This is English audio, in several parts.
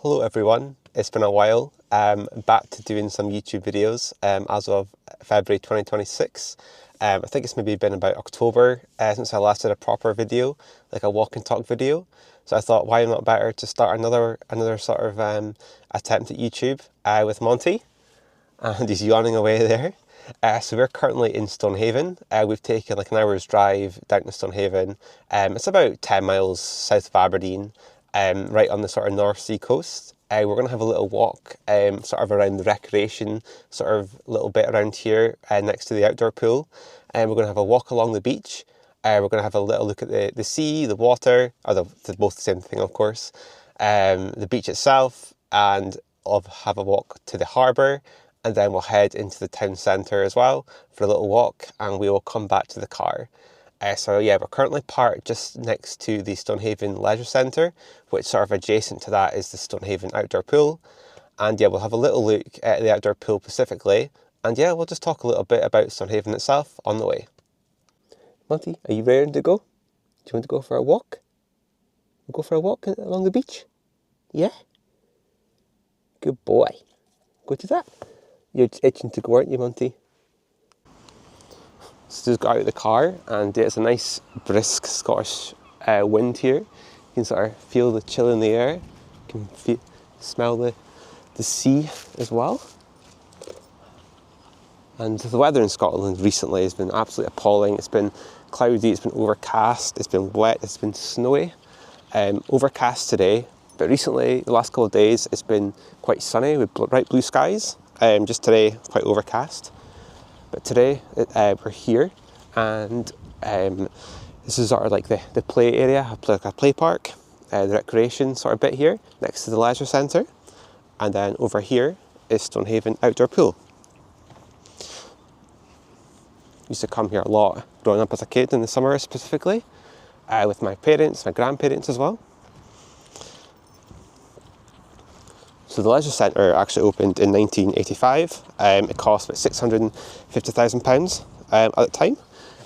Hello everyone, it's been a while. Back to doing some YouTube videos as of February 2026. I think it's maybe been about October since I last did a proper video, like a walk and talk video. So I thought, why not better to start another sort of attempt at YouTube with Monty, and he's yawning away there. So we're currently in Stonehaven. We've taken like an hour's drive down to Stonehaven. It's about 10 miles south of Aberdeen, right on the sort of North Sea coast. We're going to have a little walk sort of around the recreation sort of little bit around here next to the outdoor pool. We're going to have a walk along the beach. We're going to have a little look at the sea, the water, or both the same thing of course, the beach itself, and have a walk to the harbour. And then we'll head into the town centre as well for a little walk, and we will come back to the car. So yeah, we're currently parked just next to the Stonehaven Leisure Centre, which sort of adjacent to that is the Stonehaven outdoor pool. And yeah, we'll have a little look at the outdoor pool specifically, and yeah, we'll just talk a little bit about Stonehaven itself on the way. Monty, are you ready to go? Do you want to go for a walk? We'll go for a walk along the beach? Yeah? Good boy. Go to that. You're just itching to go, aren't you, Monty? So just got out of the car, and it's a nice brisk Scottish wind here. You can sort of feel the chill in the air. You can smell the sea as well. And the weather in Scotland recently has been absolutely appalling. It's been cloudy, it's been overcast, it's been wet, it's been snowy. Overcast today, but recently, the last couple of days, it's been quite sunny with bright blue skies. Just today, quite overcast. But today, we're here, and this is sort of like the play area, like a play park, the recreation sort of bit here, next to the leisure centre. And then over here is Stonehaven outdoor pool. Used to come here a lot growing up as a kid in the summer specifically, with my parents, my grandparents as well. So the leisure centre actually opened in 1985. It cost about £650,000 at the time.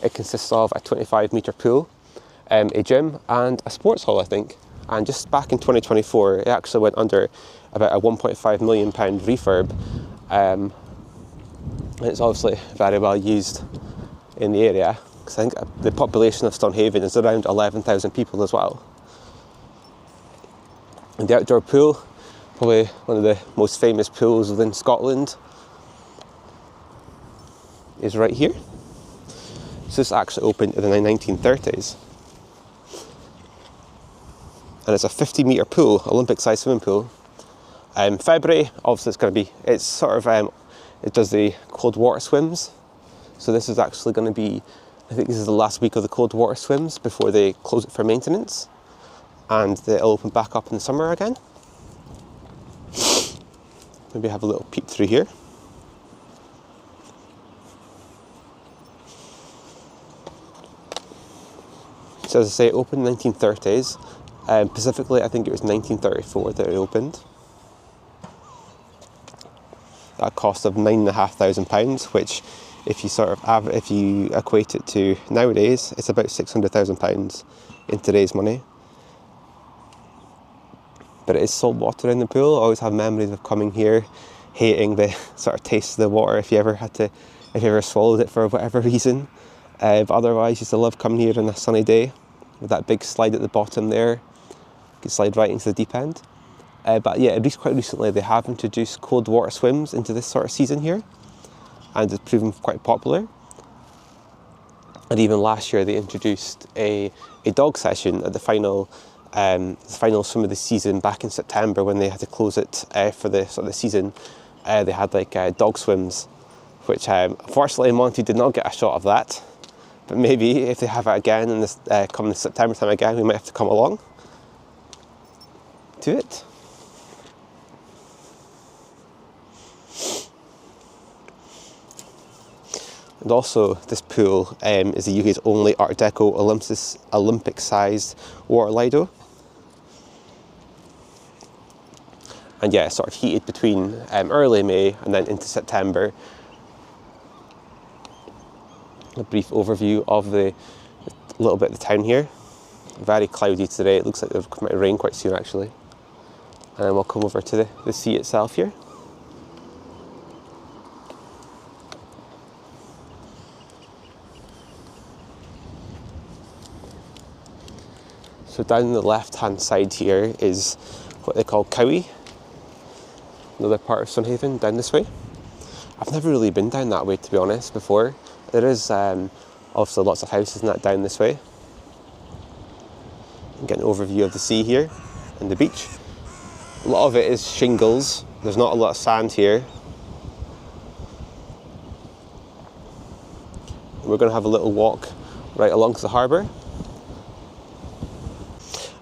It consists of a 25-metre pool, a gym and a sports hall, I think. And just back in 2024, it actually went under about a £1.5 million refurb. And it's obviously very well used in the area, because I think the population of Stonehaven is around 11,000 people as well. And the outdoor pool, probably one of the most famous pools within Scotland, is right here. So this actually opened in the 1930s. And it's a 50-metre pool, Olympic-sized swimming pool. February, obviously it's sort of, it does the cold water swims. So this is actually going to be, I think this is the last week of the cold water swims before they close it for maintenance. And it'll open back up in the summer again. Maybe have a little peep through here. So as I say, it opened in the 1930s. Specifically, I think it was 1934 that it opened. At a cost of £9,500, which, if you equate it to nowadays, it's about £600,000 in today's money. But it is salt water in the pool. I always have memories of coming here, hating the sort of taste of the water if you ever swallowed it for whatever reason. But otherwise, I used to love coming here on a sunny day with that big slide at the bottom there. You can slide right into the deep end. But yeah, at least quite recently, they have introduced cold water swims into this sort of season here, and it's proven quite popular. And even last year, they introduced a dog session at the final swim of the season back in September, when they had to close it for the sort of the season. They had like dog swims, which unfortunately Monty did not get a shot of that. But maybe if they have it again in this come September time again, we might have to come along to it. And also, this pool is the UK's only Art Deco Olympic-sized water lido. And yeah, sort of heated between early May and then into September. A brief overview of a little bit of the town here. Very cloudy today. It looks like it might rain quite soon actually. And then we'll come over to the sea itself here. So down the left-hand side here is what they call Cowie, another part of Stonehaven, down this way. I've never really been down that way, to be honest, before. There is obviously lots of houses and that down this way. Get an overview of the sea here and the beach. A lot of it is shingles. There's not a lot of sand here. We're going to have a little walk right along to the harbour.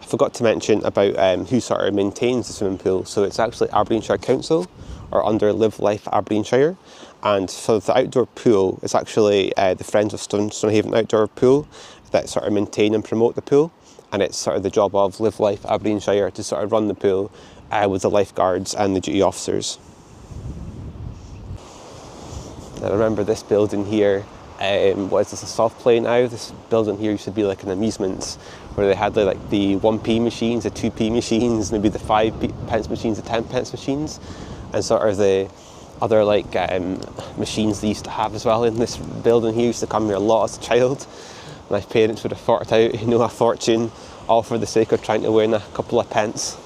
I forgot to mention about who sort of maintains the swimming pool. So it's actually Aberdeenshire Council, or under Live Life Aberdeenshire. And for the outdoor pool, it's actually the Friends of Stonehaven Outdoor Pool that sort of maintain and promote the pool. And it's sort of the job of Live Life Aberdeenshire to sort of run the pool with the lifeguards and the duty officers. I remember this building here, what is this, a soft play now? This building here used to be like an amusements where they had like the 1p machines, the 2p machines, maybe the 5p machines, the 10p machines, and sort of the other like machines they used to have as well in this building here. Used to come here a lot as a child. My parents would have forked out, a fortune, all for the sake of trying to win a couple of pence.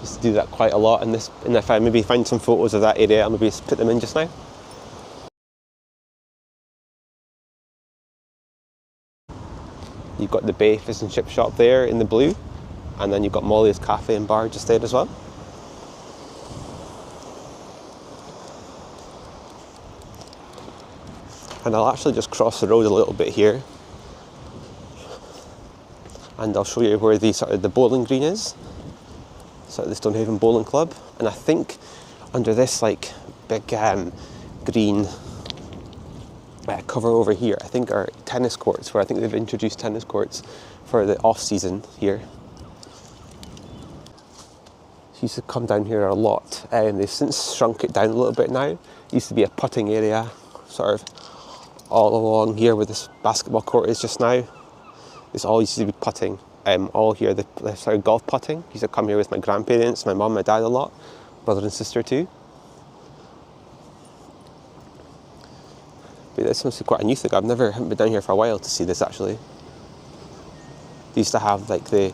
Used to do that quite a lot, and if I maybe find some photos of that area, I'll maybe put them in just now. You've got the Bay Fish and Chip shop there in the blue, and then you've got Molly's Cafe and Bar just there as well. And I'll actually just cross the road a little bit here, and I'll show you where the bowling green is, sort of the Stonehaven Bowling Club. And I think under this like big green cover over here, I think are tennis courts, where I think they've introduced tennis courts for the off season here. So used to come down here a lot, and they've since shrunk it down a little bit now. It used to be a putting area, sort of all along here where this basketball court is just now. This all used to be putting. All here, the sort of golf putting. Used to come here with my grandparents, my mum, my dad a lot, brother and sister too. But this must be quite a new thing. Haven't been down here for a while to see this actually. They used to have like the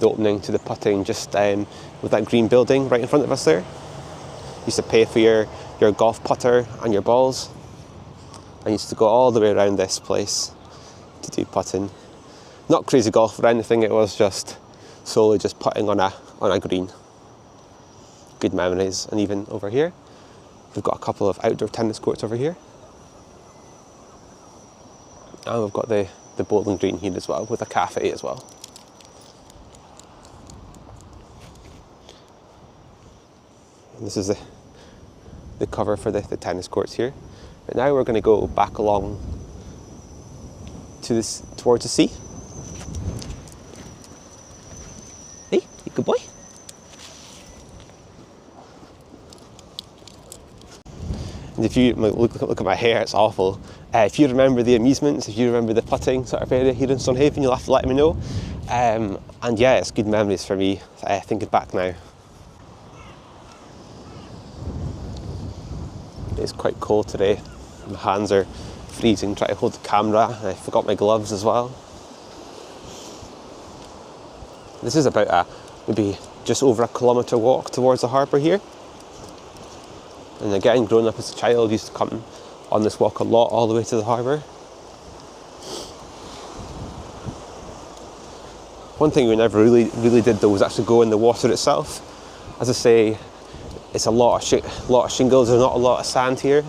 opening to the putting just with that green building right in front of us there. You used to pay for your golf putter and your balls. I used to go all the way around this place to do putting. Not crazy golf or anything, it was just solely just putting on a green. Good memories. And even over here, we've got a couple of outdoor tennis courts over here. And we've got the bowling green here as well, with a cafe as well. And this is the cover for the tennis courts here. But now we're going to go back along towards the sea. Hey, you good boy. And if you look at my hair, it's awful. If you remember the amusements, if you remember the putting sort of area here in Stonehaven, you'll have to let me know. And yeah, it's good memories for me, thinking back now. It's quite cold today. My hands are freezing trying to hold the camera. I forgot my gloves as well. This is about maybe just over a kilometre walk towards the harbour here. And again, growing up as a child, used to come on this walk a lot, all the way to the harbour. One thing we never really did though was actually go in the water itself. As I say, it's a lot of shingles. There's not a lot of sand here,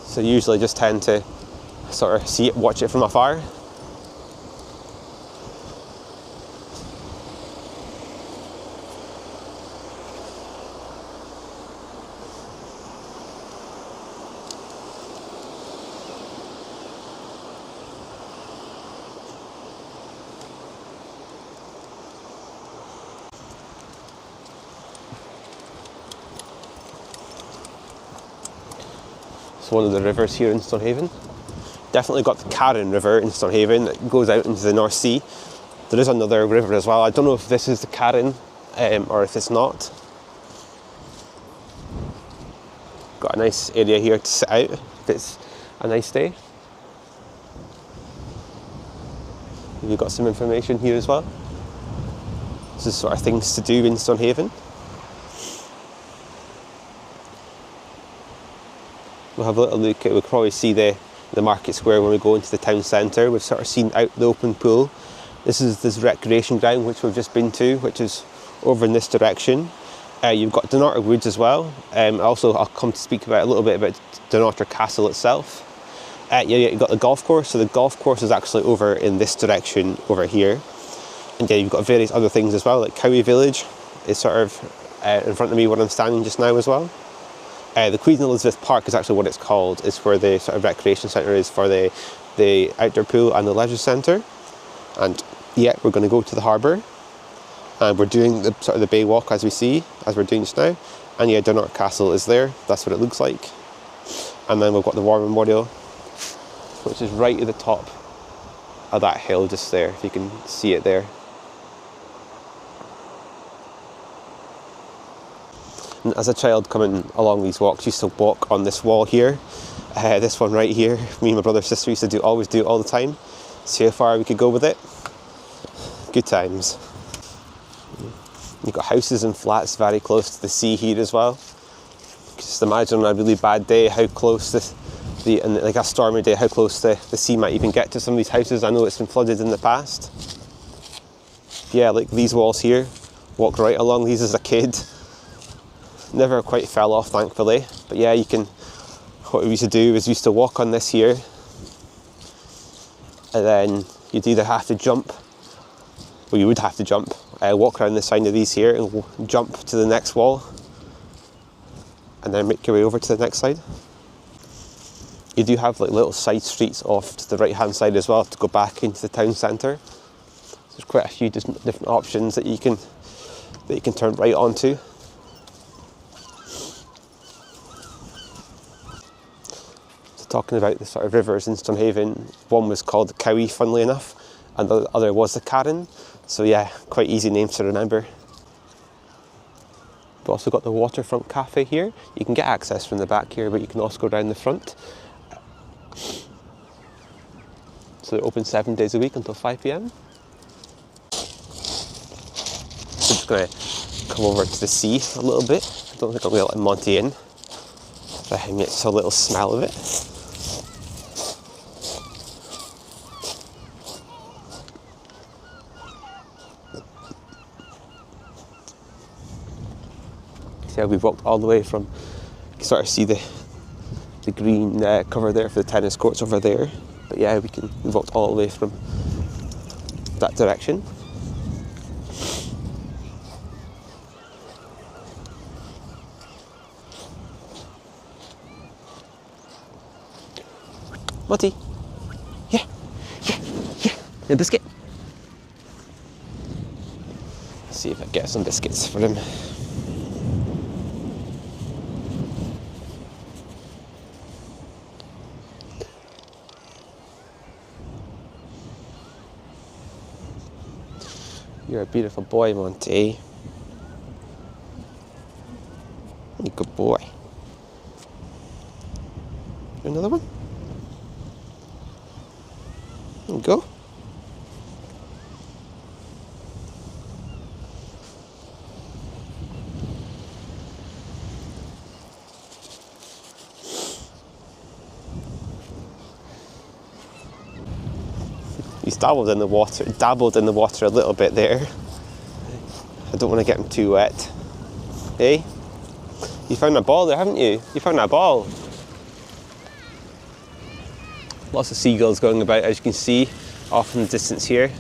so usually just tend to sort of see it, watch it from afar. It's one of the rivers here in Stonehaven. Definitely got the Carron River in Stonehaven that goes out into the North Sea. There is another river as well. I don't know if this is the Carron or if it's not. Got a nice area here to sit out if it's a nice day. You've got some information here as well. This is sort of things to do in Stonehaven. We'll have a little look at, we'll probably see the market square when we go into the town centre. We've sort of seen out the open pool. This is this recreation ground which we've just been to, which is over in this direction. You've got Dunnottar Woods as well. Also, I'll come to speak about a little bit about Dunnottar Castle itself. You've got the golf course. So the golf course is actually over in this direction over here. And yeah, you've got various other things as well, like Cowie Village is sort of in front of me where I'm standing just now as well. The Queen Elizabeth Park is actually what it's called. It's where the sort of recreation centre is for the outdoor pool and the leisure centre. And yeah, we're going to go to the harbour. And we're doing the sort of the bay walk as we're doing just now. And yeah, Dunnottar Castle is there. That's what it looks like. And then we've got the War Memorial, which is right at the top of that hill just there, if you can see it there. And as a child coming along these walks, I used to walk on this wall here, this one right here. Me and my brother and sister used to always do it all the time. See how far we could go with it. Good times. You've got houses and flats very close to the sea here as well. Just imagine on a really bad day how close like a stormy day, how close the sea might even get to some of these houses. I know it's been flooded in the past. Yeah, like these walls here, walked right along these as a kid. Never quite fell off, thankfully. But yeah, what we used to do is we used to walk on this here, and then you'd either have to jump, well, you would have to jump, walk around the side of these here and jump to the next wall, and then make your way over to the next side. You do have like little side streets off to the right hand side as well to go back into the town centre. There's quite a few different options that you can turn right onto. Talking about the sort of rivers in Stonehaven, one was called the Cowie, funnily enough, and the other was the Carron. So yeah, quite easy names to remember. We've also got the waterfront cafe here. You can get access from the back here, but you can also go down the front. So they're open 7 days a week until 5 p.m. So I'm just going to come over to the sea a little bit. I don't think I'm going to let Monty in. But I get a little smell of it. Yeah, we've walked all the way from, you can sort of see the green cover there for the tennis courts over there. But yeah, we've walked all the way from that direction. Monty, yeah, a biscuit. Let's see if I get some biscuits for him. You're a beautiful boy, Monty. You're a good boy. Another one? There you go. He's dabbled in the water a little bit there. I don't want to get him too wet. Hey? You found a ball there, haven't you? You found a ball. Lots of seagulls going about, as you can see, off in the distance here.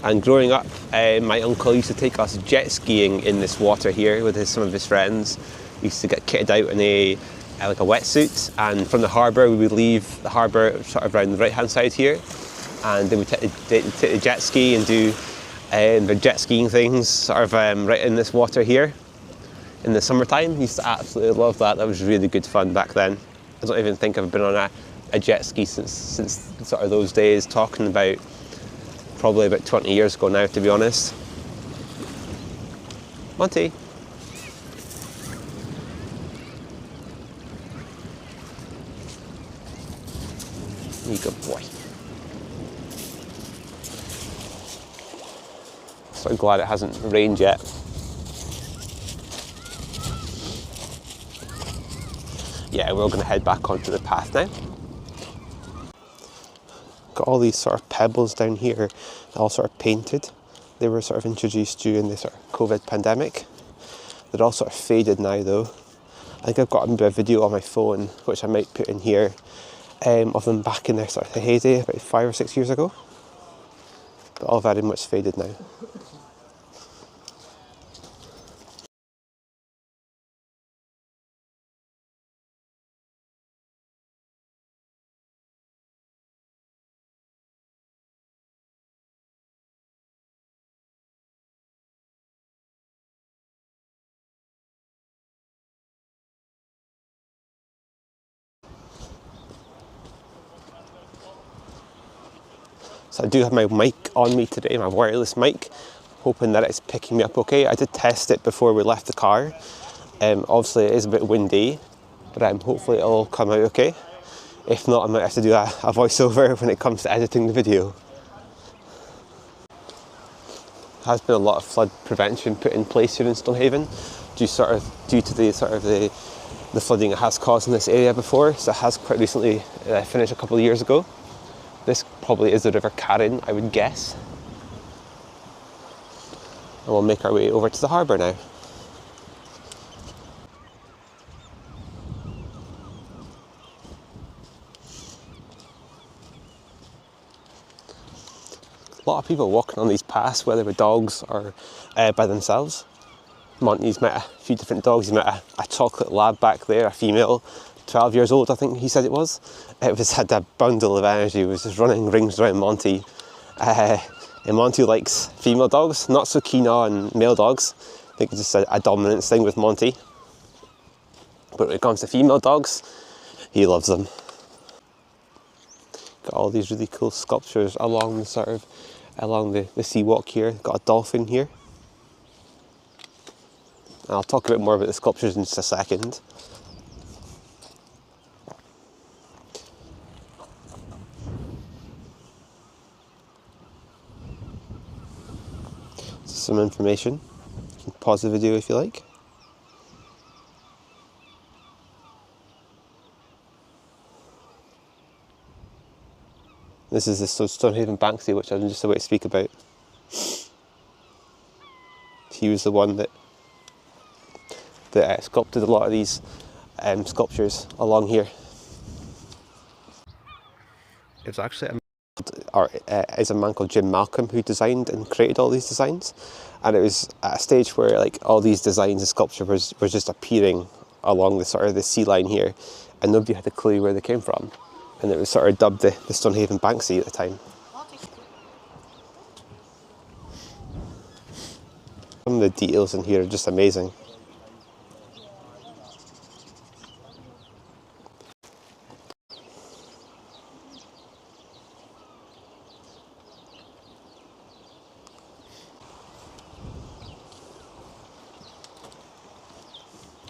And growing up, my uncle used to take us jet skiing in this water here with some of his friends. We used to get kitted out in like a wetsuit, and from the harbour we would leave the harbour sort of around the right hand side here, and then we take the jet ski and do the jet skiing things sort of right in this water here in the summertime. Used to absolutely love that. That was really good fun back then. I don't even think I've been on a jet ski since sort of those days, talking about probably about 20 years ago now, to be honest. Monty. You good boy. So I'm glad it hasn't rained yet. Yeah, we're going to head back onto the path now. Got all these sort of pebbles down here, all sort of painted. They were sort of introduced during the sort of COVID pandemic. They're all sort of faded now though. I think I've got a video on my phone, which I might put in here, of them back in their sort of heyday about 5 or 6 years ago. But all very much faded now. So I do have my mic on me today, my wireless mic, hoping that it's picking me up okay. I did test it before we left the car. Obviously it is a bit windy, but hopefully it'll come out okay. If not, I might have to do a voiceover when it comes to editing the video. There has been a lot of flood prevention put in place here in Stonehaven, due to the flooding it has caused in this area before. So it has quite recently finished a couple of years ago. This probably is the River Carron, I would guess. And we'll make our way over to the harbour now. A lot of people walking on these paths, whether with dogs or by themselves. Monty's met a few different dogs. He's met a chocolate lab back there, a female, 12 years old, I think he said it was. It was had a bundle of energy. It was just running rings around Monty. And Monty likes female dogs, not so keen on male dogs. I think it's just a dominance thing with Monty. But when it comes to female dogs, he loves them. Got all these really cool sculptures along the sea walk here. Got a dolphin here. And I'll talk a bit more about the sculptures in just a second. Some information. You can pause the video if you like. This is the Stonehaven Banksy, which I'm just about to speak about. He was the one that sculpted a lot of these sculptures along here. It was actually is a man called Jim Malcolm who designed and created all these designs, and it was at a stage where like all these designs and sculpture was just appearing along the sort of the sea line here, and nobody had a clue where they came from, and it was sort of dubbed the Stonehaven Banksy at the time. Some of the details in here are just amazing.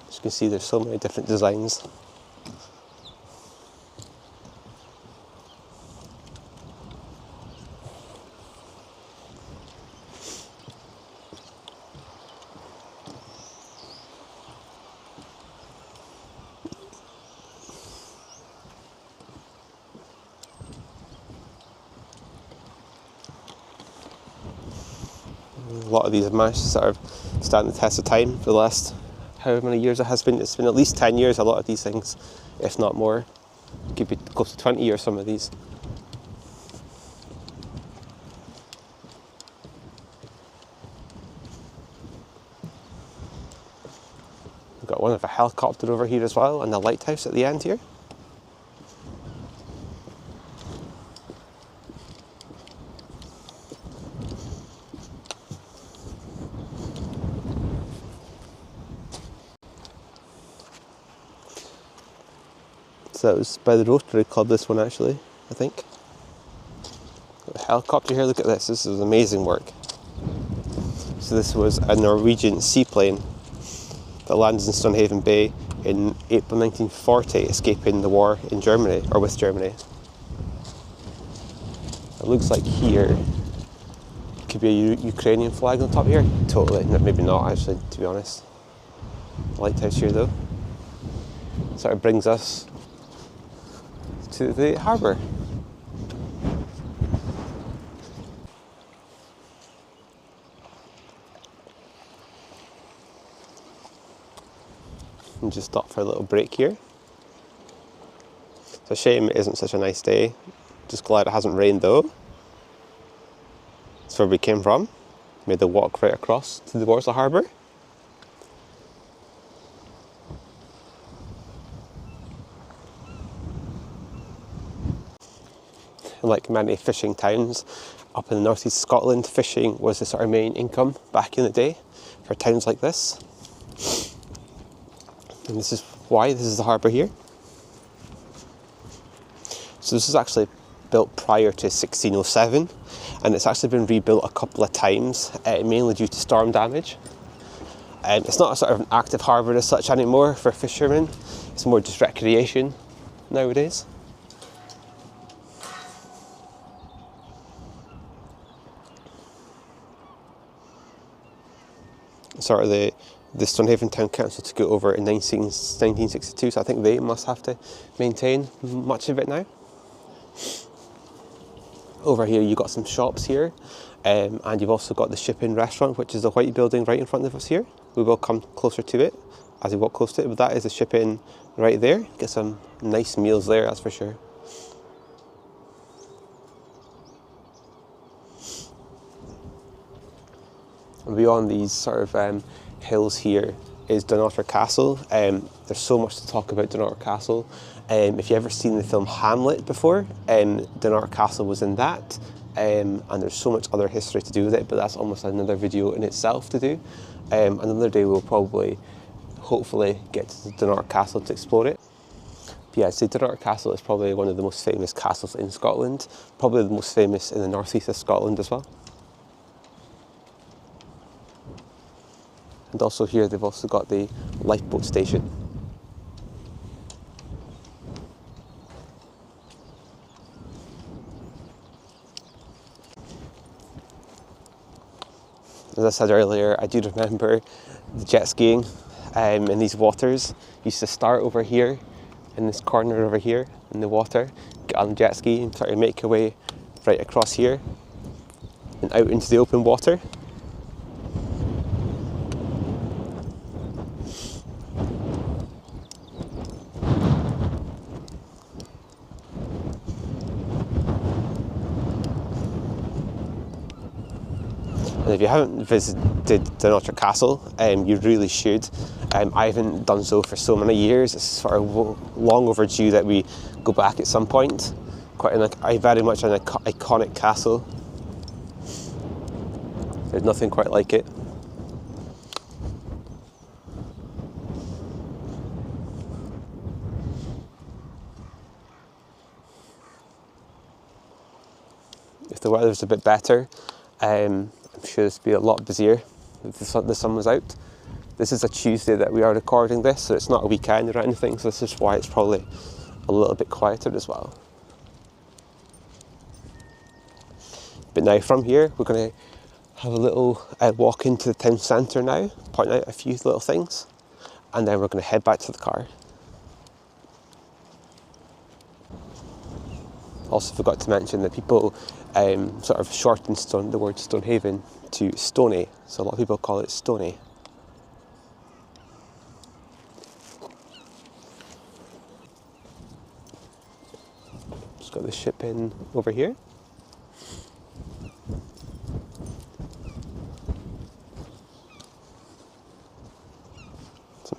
As you can see, there's so many different designs. A lot of these have managed to sort of stand the test of time for the last however many years it has been. It's been at least 10 years, a lot of these things, if not more. It could be close to 20 years, some of these. We've got one of a helicopter over here as well, and a lighthouse at the end here. So that was by the Rotary Club, this one actually, I think. helicopter here. Look at this. This is amazing work. So this was a Norwegian seaplane that landed in Stonehaven Bay in April 1940, escaping the war in Germany, or with Germany. It looks like here could be a Ukrainian flag on top here. Totally, maybe not actually, to be honest. Lighthouse here though. Sort of brings us to the harbour. And just stop for a little break here. It's a shame it isn't such a nice day. Just glad it hasn't rained though. That's where we came from. Made the walk right across to towards the harbour. Like many fishing towns up in the northeast Scotland, fishing was the sort of main income back in the day for towns like this. And this is why this is the harbour here. So this was actually built prior to 1607, and it's actually been rebuilt a couple of times, mainly due to storm damage. It's not a sort of an active harbour as such anymore for fishermen. It's more just recreation nowadays. Sort of the Stonehaven Town Council took it over in 1962, so I think they must have to maintain much of it now. Over here you've got some shops here, and you've also got the shipping restaurant, which is the white building right in front of us here. We will come closer to it as we walk close to it, but that is the shipping right there. Get some nice meals there, that's for sure. And beyond these sort of hills here is Dunnottar Castle. There's so much to talk about Dunnottar Castle. If you've ever seen the film Hamlet before, Dunnottar Castle was in that. And there's so much other history to do with it, but that's almost another video in itself to do. Another day we'll probably, hopefully, get to Dunnottar Castle to explore it. But yeah, I'd say Dunnottar Castle is probably one of the most famous castles in Scotland, probably the most famous in the northeast of Scotland as well. And also here they've also got the lifeboat station. As I said earlier, I do remember the jet skiing in these waters. Used to start over here, in this corner over here, in the water, get on the jet ski and sort of make your way right across here and out into the open water. And if you haven't visited Dunnottar Castle, you really should. I haven't done so for so many years. It's sort of long overdue that we go back at some point. Very much an iconic castle. There's nothing quite like it. If the weather's a bit better, I'm sure this would be a lot busier if the sun was out. This is a Tuesday that we are recording this, so it's not a weekend or anything, so this is why it's probably a little bit quieter as well. But now from here, we're going to have a little walk into the town centre now, point out a few little things, and then we're going to head back to the car. Also forgot to mention that people sort of shorten the word Stonehaven to Stony, so a lot of people call it Stony. Just got the ship in over here. Some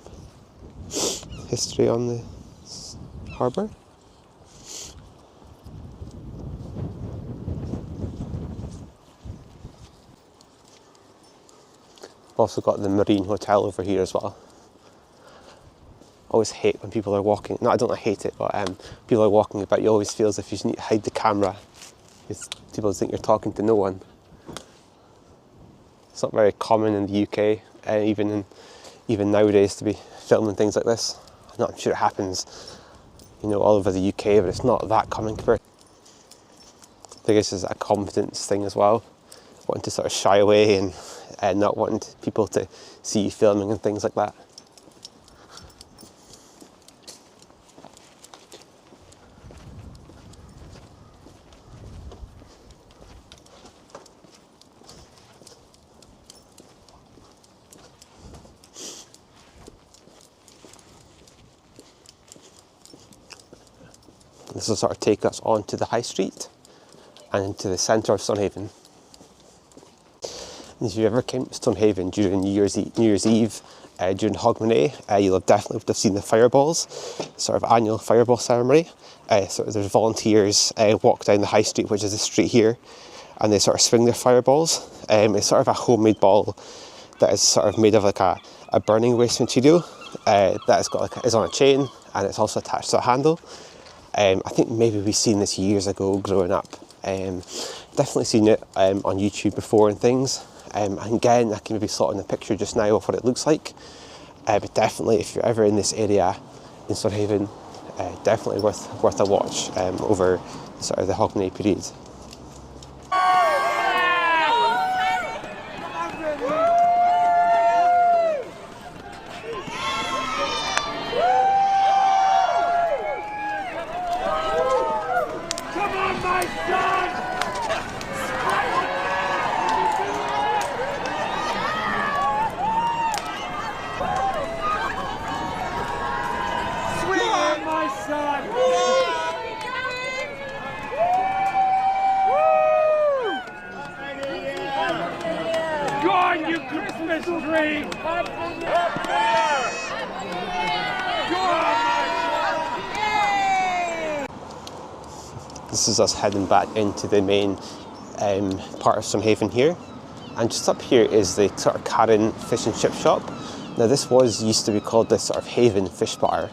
history on the harbour. Also got the Marine Hotel over here as well. Always hate when people are walking. No, I don't hate it, but people are walking about. You always feel as if you just need to hide the camera People think you're talking to no one. It's not very common in the UK, even nowadays, to be filming things like this. I'm sure it happens, you know, all over the UK, but it's not that common compared. I think it's just a confidence thing as well, wanting to sort of shy away and not wanting people to see you filming and things like that. This will sort of take us onto the high street and into the centre of Stonehaven. And if you ever came to Stonehaven during New Year's Eve during Hogmanay, you'll have definitely seen the fireballs, sort of annual fireball ceremony. So there's volunteers walk down the high street, which is the street here, and they sort of swing their fireballs. It's sort of a homemade ball that is sort of made of like a burning waste material that is on a chain, and it's also attached to a handle. I think maybe we've seen this years ago growing up. Definitely seen it on YouTube before and things. And again, I can maybe slot in a picture just now of what it looks like. But definitely, if you're ever in this area in Stonehaven, definitely worth a watch over sort of the Hogmanay period. This is us heading back into the main part of Stonehaven here, and just up here is the sort of Karen fish and chip shop. Now this used to be called the sort of Haven Fish Bar,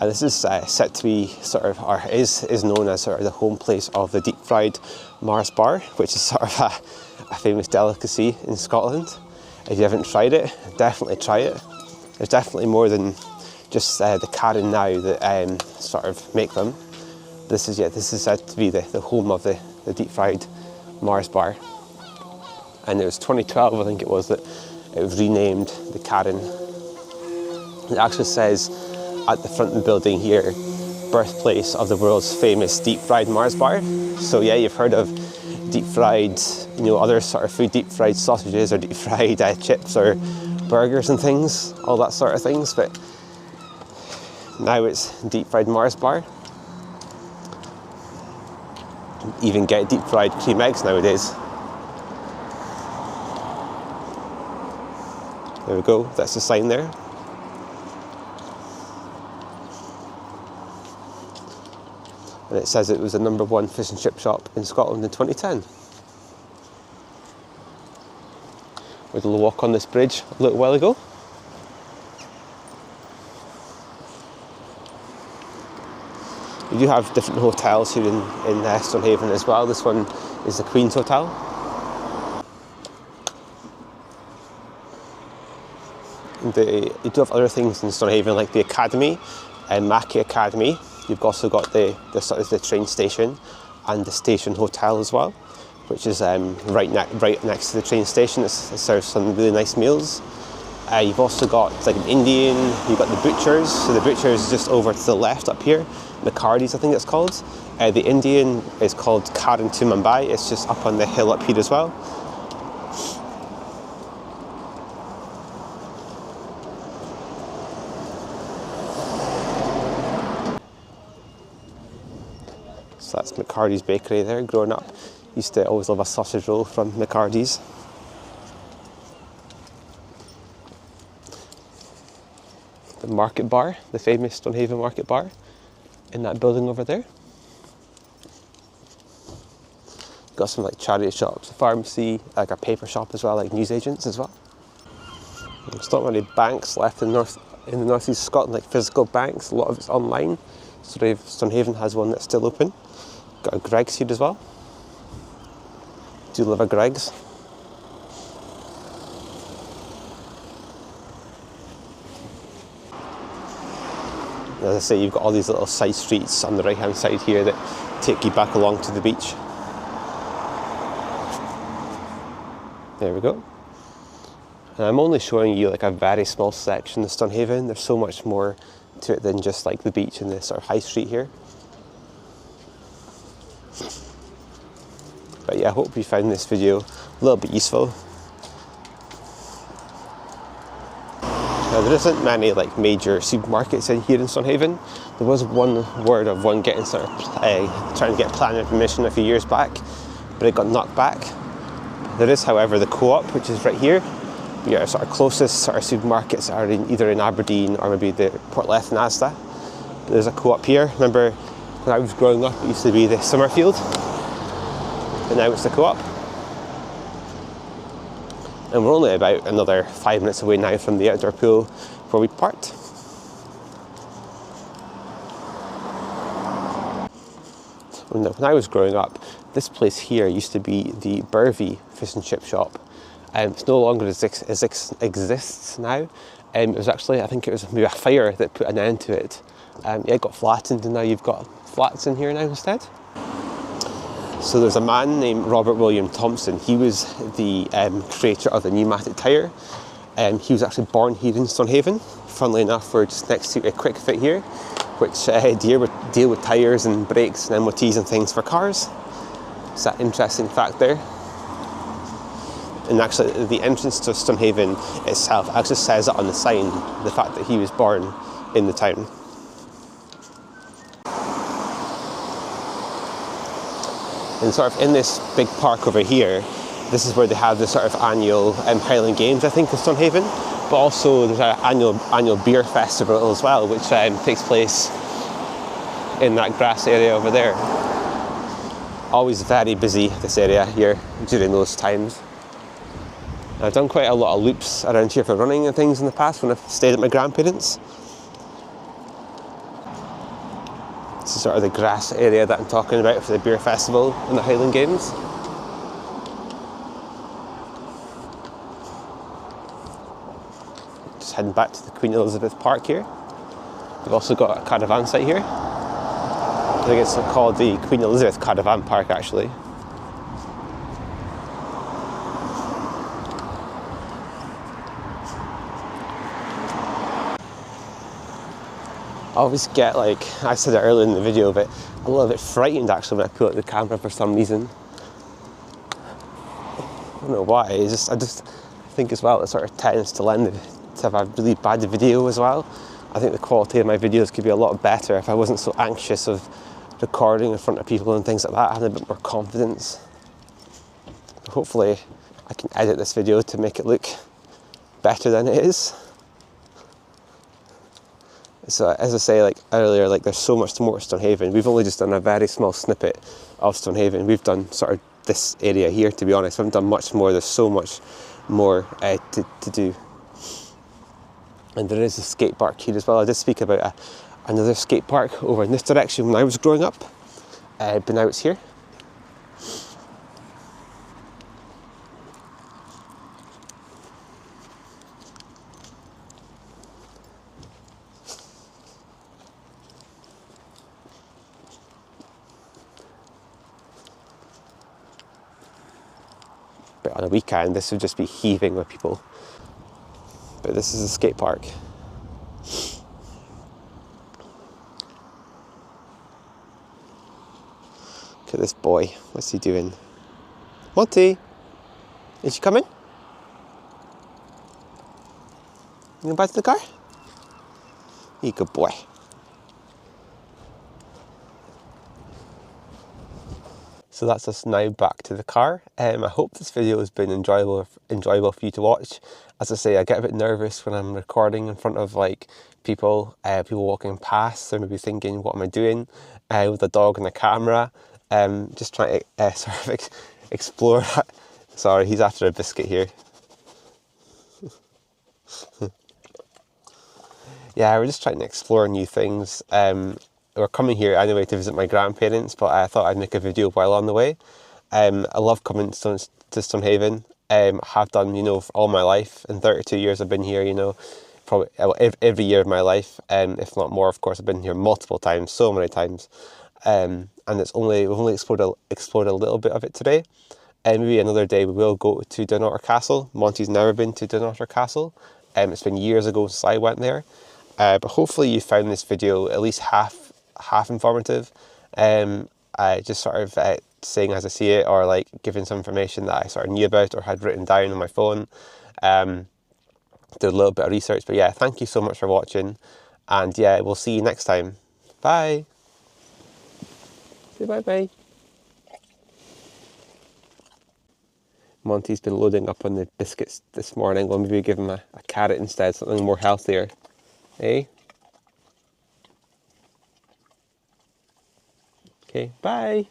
and this is set to be sort of, or is known as sort of the home place of the deep fried Mars bar, which is sort of a famous delicacy in Scotland. If you haven't tried it, definitely try it. There's definitely more than just the Karen now that sort of make them. This is said to be the home of the deep fried Mars bar. And it was 2012, I think it was, that it was renamed the Karen. It actually says at the front of the building here, birthplace of the world's famous deep fried Mars bar. So yeah, you've heard of deep fried, you know, other sort of food, deep fried sausages or deep fried chips or burgers and things, all that sort of things. But now it's deep fried Mars bar. Even get deep fried cream eggs nowadays. There we go, that's the sign there. And it says it was the #1 fish and chip shop in Scotland in 2010. We did a walk on this bridge a little while ago. We do have different hotels here in Stonehaven as well. This one is the Queen's Hotel. You do have other things in Stonehaven like the Academy and Mackay Academy. You've also got the train station and the station hotel as well, which is right next to the train station. It serves some really nice meals. You've also got like an Indian, you've got the Butchers. So the Butchers is just over to the left up here. McCarty's, I think it's called. The Indian is called Karen to Mumbai. It's just up on the hill up here as well. So that's McCarty's bakery there. Growing up, used to always love a sausage roll from McCarty's. The market bar, the famous Stonehaven market bar, in that building over there. Got some like charity shops, a pharmacy, like a paper shop as well, like newsagents as well. There's not many banks left in the northeast of Scotland, like physical banks. A lot of it's online. Stonehaven has one that's still open. Got a Greggs here as well. do live at Greg's. As I say, you've got all these little side streets on the right hand side here that take you back along to the beach. There we go. And I'm only showing you like a very small section of Stonehaven. There's so much more to it than just like the beach and the sort of high street here. But yeah, I hope you found this video a little bit useful. Now, there isn't many like major supermarkets in here in Stonehaven. There was one word of one getting sort of trying to get planning permission a few years back, but it got knocked back. There is, however, the Co-op, which is right here. Your sort of closest sort of supermarkets are either in Aberdeen or maybe the Portlet and Asda. There's a Co-op here. Remember when I was growing up, it used to be the Summerfield, and now it's the Co-op. And we're only about another 5 minutes away now from the outdoor pool where we parked. When I was growing up, this place here used to be the Burvey fish and chip shop. It's no longer exists now. It was actually, I think it was maybe a fire that put an end to it. Yeah, it got flattened, and now you've got flats in here now instead. So there's a man named Robert William Thompson. He was the creator of the pneumatic tyre. He was actually born here in Stonehaven. Funnily enough, we're just next to a Quick Fit here, which deal with tyres and brakes and MOTs and things for cars. It's that interesting fact there. And actually, the entrance to Stonehaven itself actually says it on the sign, the fact that he was born in the town. And sort of in this big park over here, this is where they have the sort of annual Highland Games, I think, in Stonehaven. But also there's an annual beer festival as well, which takes place in that grass area over there. Always very busy, this area here, during those times. I've done quite a lot of loops around here for running and things in the past when I've stayed at my grandparents'. This is sort of the grass area that I'm talking about for the beer festival and the Highland Games. Just heading back to the Queen Elizabeth Park here. We've also got a caravan site here. I think it's called the Queen Elizabeth Caravan Park actually. I always get, like I said it earlier in the video, but a little bit frightened actually when I pull out the camera for some reason. I don't know why, I just think as well it sort of tends to have a really bad video as well. I think the quality of my videos could be a lot better if I wasn't so anxious of recording in front of people and things like that. I had a bit more confidence. Hopefully I can edit this video to make it look better than it is. So as I say, like earlier, like there's so much more to Stonehaven. We've only just done a very small snippet of Stonehaven. We've done sort of this area here, to be honest. We haven't done much more. There's so much more to do. And there is a skate park here as well. I did speak about another skate park over in this direction when I was growing up, but now it's here. But on a weekend, this would just be heaving with people. But this is a skate park. Look at this boy. What's he doing? Monty, is he coming? You going back to the car? You good boy. So that's us now back to the car. I hope this video has been enjoyable for you to watch. As I say, I get a bit nervous when I'm recording in front of like people walking past. They're maybe thinking, what am I doing with a dog and a camera? Just trying to sort of explore that. Sorry, he's after a biscuit here. Yeah, we're just trying to explore new things. We're coming here anyway to visit my grandparents, but I thought I'd make a video while on the way. I love coming to Stonehaven. I have done, for all my life. In 32 years I've been here, probably every year of my life, if not more. Of course, I've been here multiple times, so many times. And we've only explored a little bit of it today. And maybe another day we will go to Dunnottar Castle. Monty's never been to Dunnottar Castle. It's been years ago since I went there. But hopefully you found this video at least half informative. Just sort of saying as I see it, or like giving some information that I sort of knew about or had written down on my phone. Did a little bit of research, but yeah, thank you so much for watching, and yeah, we'll see you next time. Bye. Say bye bye. Monty's been loading up on the biscuits this morning. We'll maybe give him a carrot instead, something more healthier. Eh? Okay, bye.